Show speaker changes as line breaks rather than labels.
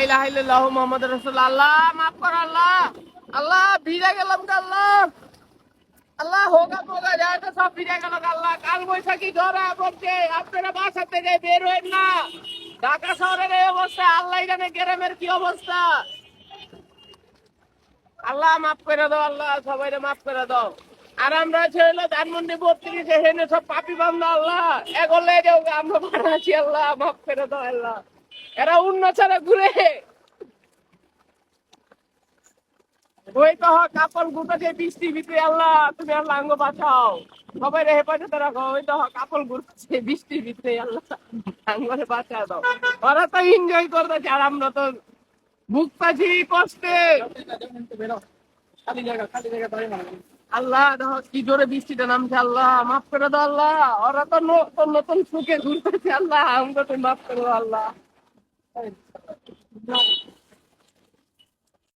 ইলাহা ইল্লাল্লাহু মুহাম্মাদুর রাসূলুল্লাহ। আল্লাহ মাফ কর আল্লাহ। আল্লাহ ভিজে গেলাম গো আল্লাহ। আল্লাহ হোগা মোগা যায় তো সব ভিজে গেল গো আল্লাহ। কাল বৈশাখী ঝড় পড়ছে, আপনারা বাসা থেকে বের হইন না। ঢাকা শহরের এই অবস্থা, আল্লাহ জানে গ্রামের কি অবস্থা। আল্লাহ মাফ করে দাও, আল্লাহ সবাইকে মাফ করে দাও। আর আমরা ছিল ধানমন্ডি 32 হেনে সব পাপি বান্দা আল্লাহ এগোলে যাও আমরা বানাচ্ছি, আল্লাহ মাফ করে দাও আল্লাহ। এরা উন্নছাড়া ঘুরে ওই তো কাপড় গুটাছে বৃষ্টি ভিতরে, আল্লাহ তুমি আল্লাহ আঙ্গ বাঁচাও। সবাই হেফাজতে রাখো। ওই তো কাপড় গুটাছে বৃষ্টির ভিতরে, আল্লাহ আঙ্গরে বাঁচা দাও। ওরা তো এনজয় করতেছে আর আমরা তো ভুগতাছি কষ্টে। আল্লাহ দেখো কি জোরে বৃষ্টিটা নামছে, আল্লাহ মাফ করে দাও আল্লাহ। ওরা তো নতুন নতুন সুখে ঘুরতেছে, আল্লাহ আমাকে তুমি মাফ করে দাও আল্লাহ।